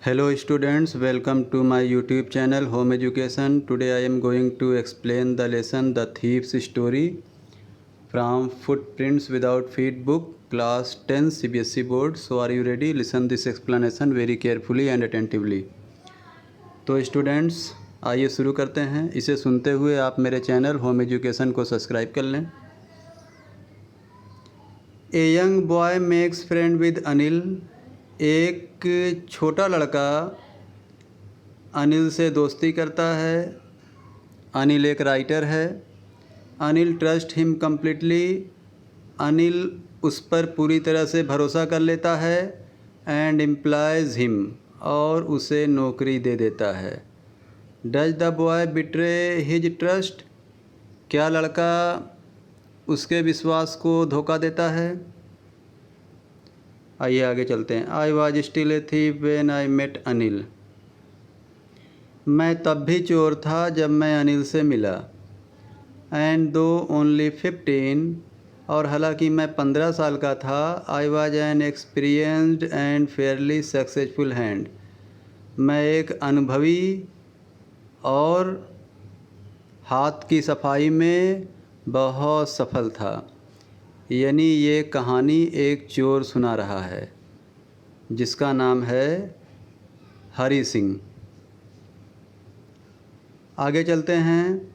Hello students, welcome to my YouTube channel Home Education. Today I am going to explain the lesson The Thief's Story from Footprints Without Feet book, class 10 CBSE board. So are you ready? Listen this explanation very carefully and attentively. तो students आइए शुरू करते हैं। इसे सुनते हुए आप मेरे चैनल होम एजुकेशन को सब्सक्राइब कर लें। A young boy makes friend with Anil. एक छोटा लड़का अनिल से दोस्ती करता है। अनिल एक राइटर है। Anil trust him completely. Anil उस पर पूरी तरह से भरोसा कर लेता है। एंड एम्प्लॉयज़ हिम, और उसे नौकरी दे देता है। Does the boy betray his trust. क्या लड़का उसके विश्वास को धोखा देता है? आइए आगे चलते हैं। I was still a thief when I met Anil. मैं तब भी चोर था जब मैं अनिल से मिला। एंड दो ओनली 15, और हालांकि मैं 15 साल का था। I was an experienced and Fairlie successful hand. मैं एक अनुभवी और हाथ की सफाई में बहुत सफल था। यानी ये कहानी एक चोर सुना रहा है जिसका नाम है हरी सिंह। आगे चलते हैं।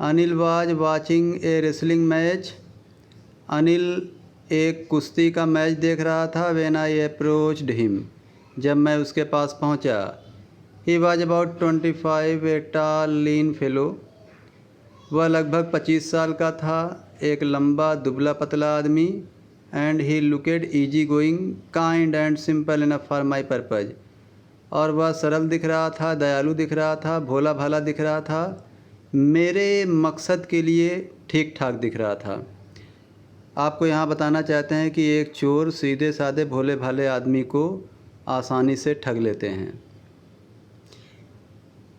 Anil was watching A wrestling match. Anil एक कुश्ती का मैच देख रहा था। व्हेन आई अप्रोच्ड हिम, जब मैं उसके पास पहुंचा। He was about 25, a tall lean fellow. वह लगभग 25 साल का था, एक लंबा दुबला पतला आदमी। And he looked easy going, kind and simple enough for my purpose. और वह सरल दिख रहा था, दयालु दिख रहा था, भोला भाला दिख रहा था, मेरे मकसद के लिए ठीक ठाक दिख रहा था। आपको यहाँ बताना चाहते हैं कि एक चोर सीधे साधे भोले भाले आदमी को आसानी से ठग लेते हैं।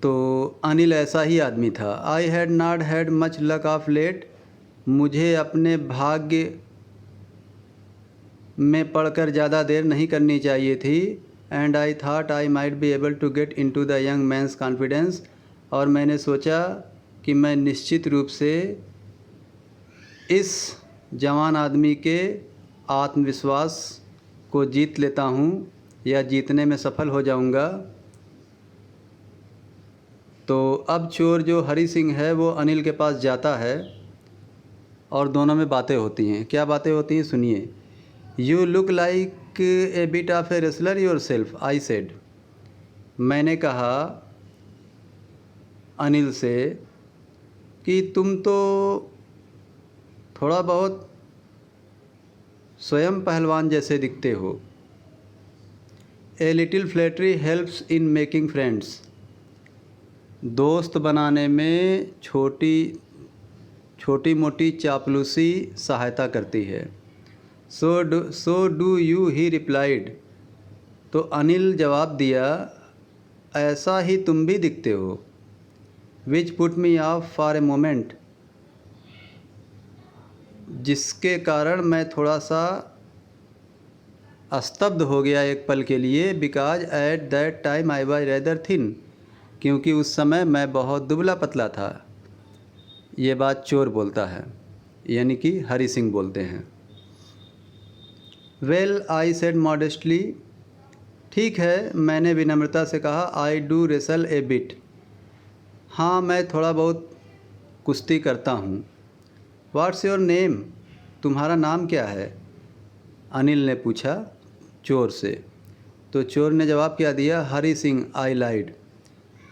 तो अनिल ऐसा ही आदमी था। I had not had much luck of late. मुझे अपने भाग्य में पढ़कर ज़्यादा देर नहीं करनी चाहिए थी। And I thought I might be able to get into the young man's confidence. और मैंने सोचा कि मैं निश्चित रूप से इस जवान आदमी के आत्मविश्वास को जीत लेता हूँ या जीतने में सफल हो जाऊँगा। तो अब चोर जो हरी सिंह है वो अनिल के पास जाता है और दोनों में बातें होती हैं। क्या बातें होती हैं सुनिए। You look like a bit of a wrestler your self, I said. मैंने कहा अनिल से कि तुम तो थोड़ा बहुत स्वयं पहलवान जैसे दिखते हो। A little flattery helps in making friends. दोस्त बनाने में छोटी मोटी चापलूसी सहायता करती है। So do you, he replied. तो अनिल जवाब दिया, ऐसा ही तुम भी दिखते हो। Which put me of for a moment, जिसके कारण मैं थोड़ा सा स्तब्ध हो गया एक पल के लिए। Because at that time I was rather thin, क्योंकि उस समय मैं बहुत दुबला पतला था। ये बात चोर बोलता है, यानी कि हरी सिंह बोलते हैं। Well I said modestly. ठीक है, मैंने विनम्रता से कहा। I do wrestle A bit. हाँ, मैं थोड़ा बहुत कुश्ती करता हूँ। व्हाट्स योर नेम, तुम्हारा नाम क्या है? अनिल ने पूछा चोर से। तो चोर ने जवाब क्या दिया, हरी सिंह, आई लाइड।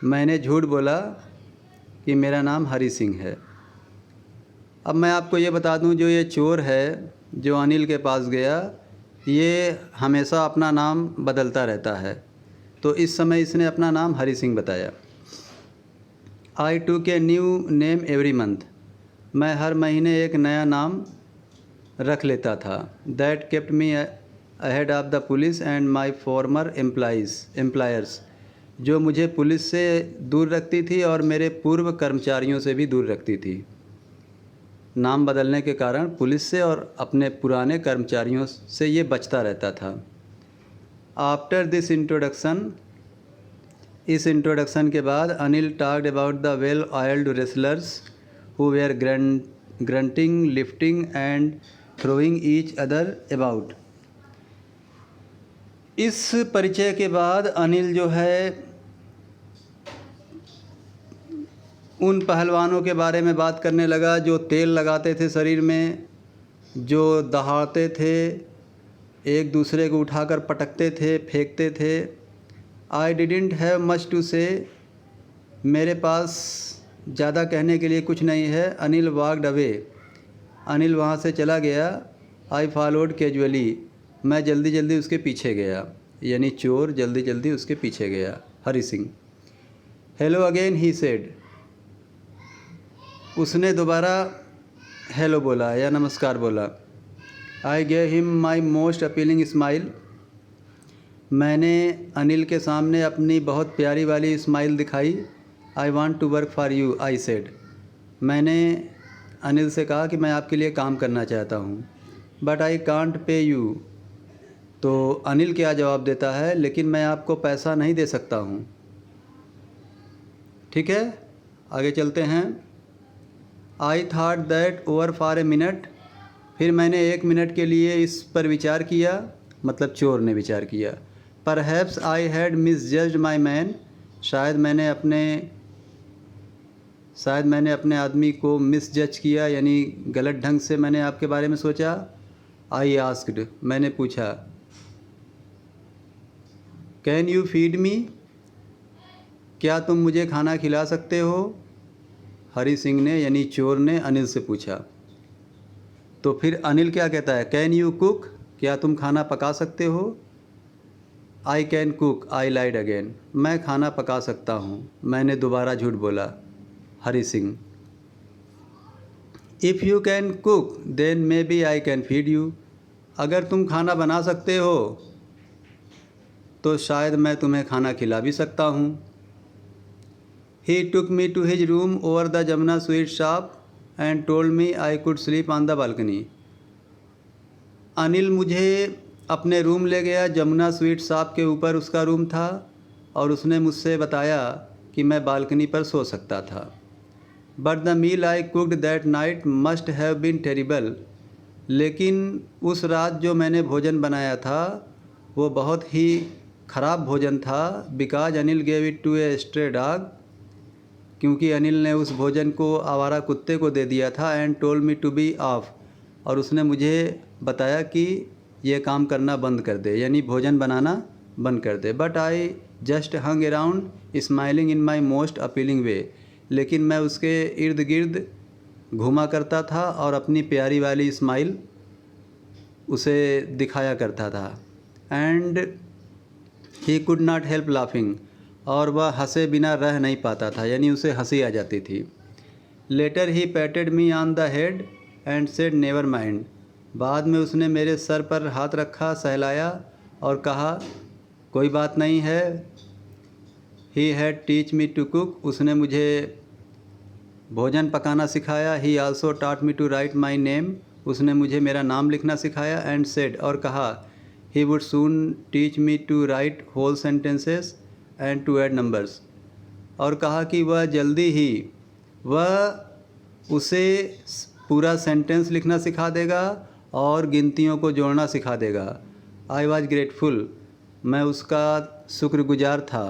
मैंने झूठ बोला कि मेरा नाम हरी सिंह है। अब मैं आपको ये बता दूं, जो ये चोर है जो अनिल के पास गया, ये हमेशा अपना नाम बदलता रहता है। तो इस समय इसने अपना नाम हरी सिंह बताया। I took a new name every month. मैं हर महीने एक नया नाम रख लेता था। That kept me ahead of the police and my former employers. जो मुझे पुलिस से दूर रखती थी और मेरे पूर्व कर्मचारियों से भी दूर रखती थी। नाम बदलने के कारण पुलिस से और अपने पुराने कर्मचारियों से ये बचता रहता था। आफ्टर दिस इंट्रोडक्शन, इस इंट्रोडक्शन के बाद Anil talked about the well oiled wrestlers who were grunting, lifting and throwing each other about. इस परिचय के बाद अनिल जो है उन पहलवानों के बारे में बात करने लगा जो तेल लगाते थे शरीर में, जो दहाड़ते थे, एक दूसरे को उठाकर पटकते थे, फेंकते थे। I didn't have much to say, मेरे पास ज़्यादा कहने के लिए कुछ नहीं है। अनिल वॉक्ड अवे, अनिल वहाँ से चला गया। आई फॉलोड कैजुअली, मैं जल्दी जल्दी उसके पीछे गया, यानी चोर जल्दी जल्दी उसके पीछे गया। Hari Singh. Hello again he said, उसने दोबारा हेलो बोला या नमस्कार बोला। I gave him my most appealing smile, मैंने अनिल के सामने अपनी बहुत प्यारी वाली स्माइल दिखाई। I want to work for you, I said, मैंने अनिल से कहा कि मैं आपके लिए काम करना चाहता हूँ। But I can't pay you, तो अनिल क्या जवाब देता है, लेकिन मैं आपको पैसा नहीं दे सकता हूँ। ठीक है, आगे चलते हैं। I thought that over for a minute, फिर मैंने 1 मिनट के लिए इस पर विचार किया, मतलब चोर ने विचार किया। Perhaps I had misjudged my man, शायद मैंने अपने आदमी को मिसजज किया, यानी गलत ढंग से मैंने आपके बारे में सोचा। आई आस्क्ड, मैंने पूछा। कैन यू फीड मी, क्या तुम मुझे खाना खिला सकते हो? हरी सिंह ने यानी चोर ने अनिल से पूछा। तो फिर अनिल क्या कहता है, कैन यू कुक, क्या तुम खाना पका सकते हो? I can cook, I lied again, मैं खाना पका सकता हूँ, मैंने दोबारा झूठ बोला। Hari Singh. If you can cook then maybe I can feed you, अगर तुम खाना बना सकते हो तो शायद मैं तुम्हें खाना खिला भी सकता हूँ। He took me to his room over the Jamuna sweet shop and told me I could sleep on the balcony. Anil मुझे अपने रूम ले गया, जमुना स्वीट शॉप के ऊपर उसका रूम था, और उसने मुझसे बताया कि मैं बालकनी पर सो सकता था। But the meal I cooked that night must have been terrible. लेकिन उस रात जो मैंने भोजन बनाया था वो बहुत ही ख़राब भोजन था। Because Anil gave it to a stray dog, क्योंकि अनिल ने उस भोजन को आवारा कुत्ते को दे दिया था। And told me to be off, और उसने मुझे बताया कि ये काम करना बंद कर दे, यानी भोजन बनाना बंद कर दे। But I just hung around smiling in my most appealing way, लेकिन मैं उसके इर्द गिर्द घूमा करता था और अपनी प्यारी वाली स्माइल उसे दिखाया करता था। And he could not help laughing, और वह हंसे बिना रह नहीं पाता था, यानी उसे हंसी आ जाती थी। Later he patted me on the head and said never mind, बाद में उसने मेरे सर पर हाथ रखा, सहलाया और कहा कोई बात नहीं है। He had teach me to cook, उसने मुझे भोजन पकाना सिखाया। He also taught me to write my name, उसने मुझे मेरा नाम लिखना सिखाया। एंड सेड, और कहा he would soon teach me to write whole sentences and to add numbers, और कहा कि वह उसे पूरा सेंटेंस लिखना सिखा देगा और गिनतियों को जोड़ना सिखा देगा। आई वॉज ग्रेटफुल, मैं उसका शुक्रगुजार था।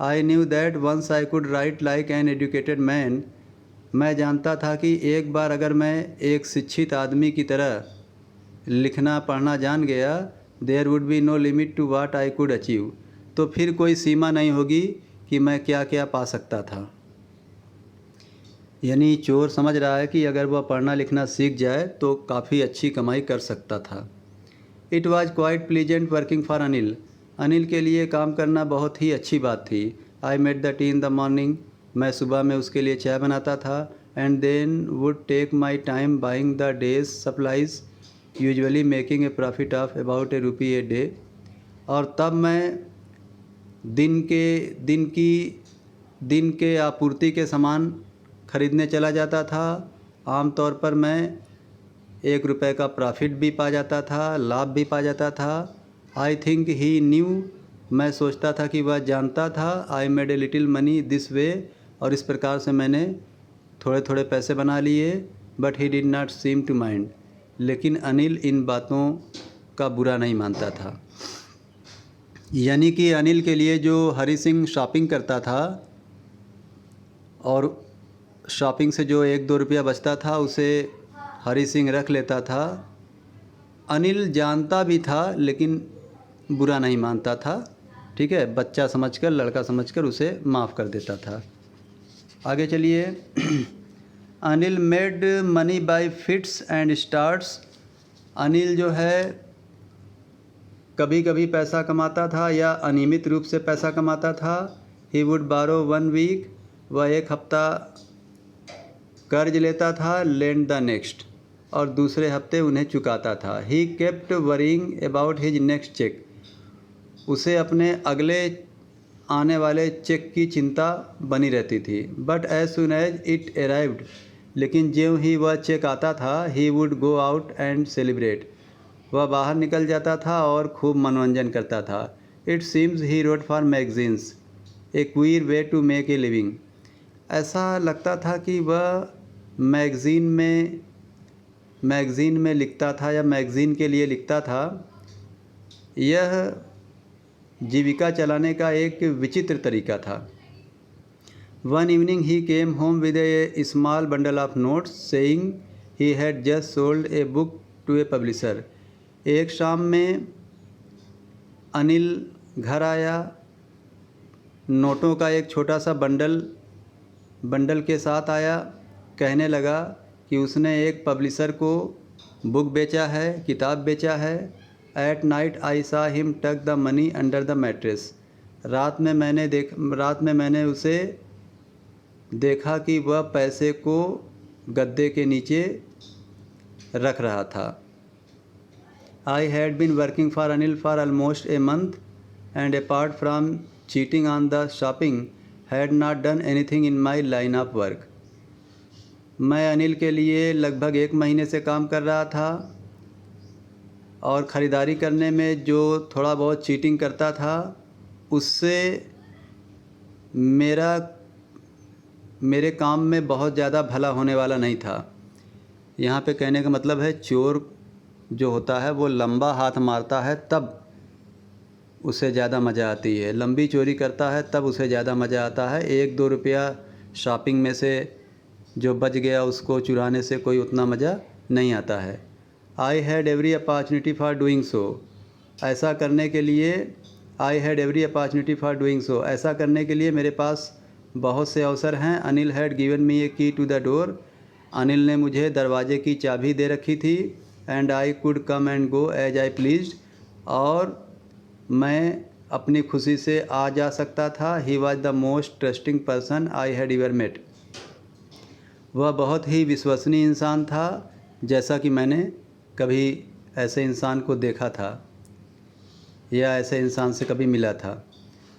I knew that once I could write like an educated man, मैं जानता था कि एक बार अगर मैं एक शिक्षित आदमी की तरह लिखना पढ़ना जान गया, there would be no limit to what I could achieve, तो फिर कोई सीमा नहीं होगी कि मैं क्या क्या पा सकता था। यानी चोर समझ रहा है कि अगर वह पढ़ना लिखना सीख जाए तो काफ़ी अच्छी कमाई कर सकता था। It was quite pleasant working for Anil, Anil के लिए काम करना बहुत ही अच्छी बात थी। I made the tea in the morning, मैं सुबह में उसके लिए चाय बनाता था। And then would take my time buying the day's supplies, usually making a profit of about ₹1 a day, और तब मैं दिन के आपूर्ति के सामान खरीदने चला जाता था। आमतौर पर मैं ₹1 का प्रॉफिट भी पा जाता था, लाभ भी पा जाता था। आई थिंक ही न्यू मैं सोचता था कि वह जानता था। I made a little money this way, और इस प्रकार से मैंने थोड़े थोड़े पैसे बना लिए। But he did not seem to mind, लेकिन अनिल इन बातों का बुरा नहीं मानता था। यानी कि अनिल के लिए जो हरी सिंह शॉपिंग करता था और शॉपिंग से जो 1-2 रुपया बचता था उसे हरी सिंह रख लेता था। अनिल जानता भी था लेकिन बुरा नहीं मानता था। ठीक है, बच्चा समझकर, लड़का समझकर उसे माफ़ कर देता था। आगे चलिए। Anil made money by fits and starts. Anil जो है कभी कभी पैसा कमाता था या अनियमित रूप से पैसा कमाता था। ही वुड बारो 1 वीक, वह एक हफ्ता कर्ज लेता था, लेंड द नेक्स्ट, और दूसरे हफ्ते उन्हें चुकाता था। He kept worrying about his next cheque, उसे अपने अगले आने वाले चेक की चिंता बनी रहती थी। But as soon as it arrived, लेकिन ज्यों ही वह चेक आता था, he would go out and celebrate, वह बाहर निकल जाता था और खूब मनोरंजन करता था। It seems he wrote for magazines, a queer way to make a living. ऐसा लगता था कि वह मैगज़ीन में लिखता था या मैगज़ीन के लिए लिखता था। यह जीविका चलाने का एक विचित्र तरीका था। One evening he came home with a small bundle of notes saying he had just sold a book to a publisher. एक शाम में अनिल घर आया, नोटों का एक छोटा सा बंडल के साथ आया। कहने लगा कि उसने एक पब्लिशर को बुक बेचा है, किताब बेचा है। एट नाइट आई सा हिम टक the money under the mattress. रात में मैंने उसे देखा कि वह पैसे को गद्दे के नीचे रख रहा था। I had been working for Anil for almost a month, and apart from cheating on the shopping, had not done anything in my line of work. मैं अनिल के लिए लगभग 1 महीने से काम कर रहा था और ख़रीदारी करने में जो थोड़ा बहुत चीटिंग करता था उससे मेरे काम में बहुत ज़्यादा भला होने वाला नहीं था। यहाँ पे कहने का मतलब है चोर जो होता है वो लंबा हाथ मारता है तब उसे ज़्यादा मज़ा आती है, लंबी चोरी करता है तब उसे ज़्यादा मज़ा आता है। 1-2 रुपया शॉपिंग में से जो बच गया उसको चुराने से कोई उतना मज़ा नहीं आता है। I had every opportunity for doing so, ऐसा करने के लिए मेरे पास बहुत से अवसर हैं। अनिल हैड गिवन मी ए की टू द डोर, अनिल ने मुझे दरवाजे की चाबी दे रखी थी। And I could come and go as I pleased, और मैं अपनी खुशी से आ जा सकता था। He was the most trusting person I had ever met, वह बहुत ही विश्वसनीय इंसान था जैसा कि मैंने कभी ऐसे इंसान को देखा था या ऐसे इंसान से कभी मिला था।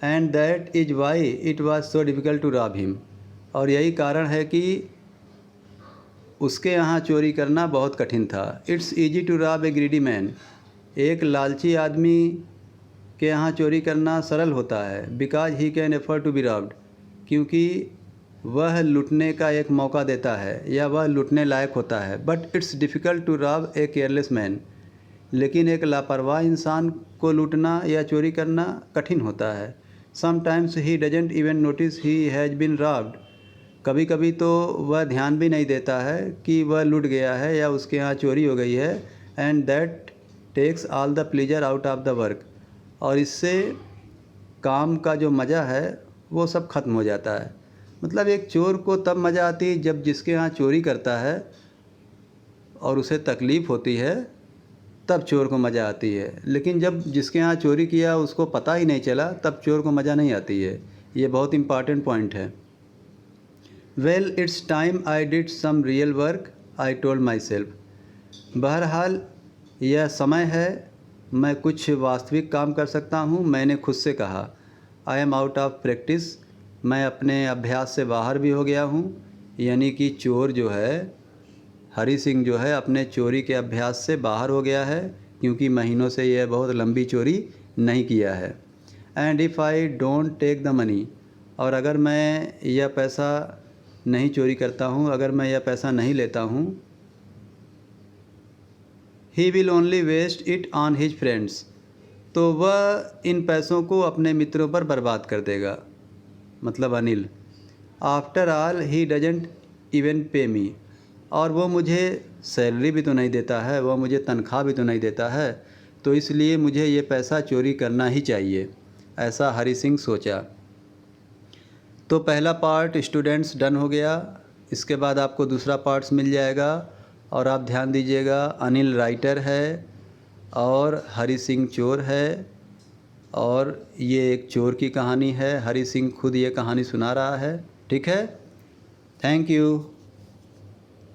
And that is why it was so difficult to rob him, और यही कारण है कि उसके यहाँ चोरी करना बहुत कठिन था। It's easy to rob a greedy man, एक लालची आदमी के यहाँ चोरी करना सरल होता है। Because he can afford to be robbed, क्योंकि वह लूटने का एक मौका देता है या वह लूटने लायक होता है। But it's difficult to rob a careless man, लेकिन एक लापरवाह इंसान को लूटना या चोरी करना कठिन होता है। Sometimes he doesn't even notice he has been robbed, कभी कभी तो वह ध्यान भी नहीं देता है कि वह लूट गया है या उसके यहाँ चोरी हो गई है। And that takes all the pleasure out of the work, और इससे काम का जो मज़ा है वो सब खत्म हो जाता है। मतलब एक चोर को तब मज़ा आती है जब जिसके यहाँ चोरी करता है और उसे तकलीफ़ होती है तब चोर को मज़ा आती है, लेकिन जब जिसके यहाँ चोरी किया उसको पता ही नहीं चला तब चोर को मज़ा नहीं आती है। ये बहुत इम्पॉर्टेंट पॉइंट है। Well it's time I did some real work, I told myself. बहरहाल यह समय है, मैं कुछ वास्तविक काम कर सकता हूँ, मैंने खुद से कहा। I am out of practice, मैं अपने अभ्यास से बाहर भी हो गया हूँ। यानी कि चोर जो है, हरी सिंह जो है, अपने चोरी के अभ्यास से बाहर हो गया है, क्योंकि महीनों से यह बहुत लंबी चोरी नहीं किया है। And if I don't take the money, और अगर मैं यह पैसा नहीं चोरी करता हूँ, अगर मैं यह पैसा नहीं लेता हूँ, he will only waste it on his friends, तो वह इन पैसों को अपने मित्रों पर बर्बाद कर देगा, मतलब Anil. After all he doesn't even पे मी, और वो मुझे सैलरी भी तो नहीं देता है, वो मुझे तनख्वाह भी तो नहीं देता है, तो इसलिए मुझे ये पैसा चोरी करना ही चाहिए, ऐसा हरी सिंह सोचा। तो पहला पार्ट स्टूडेंट्स डन हो गया। इसके बाद आपको दूसरा पार्ट्स मिल जाएगा, और आप ध्यान दीजिएगा, अनिल राइटर है और हरी सिंह चोर है, और ये एक चोर की कहानी है। हरी सिंह खुद ये कहानी सुना रहा है। ठीक है, थैंक यू।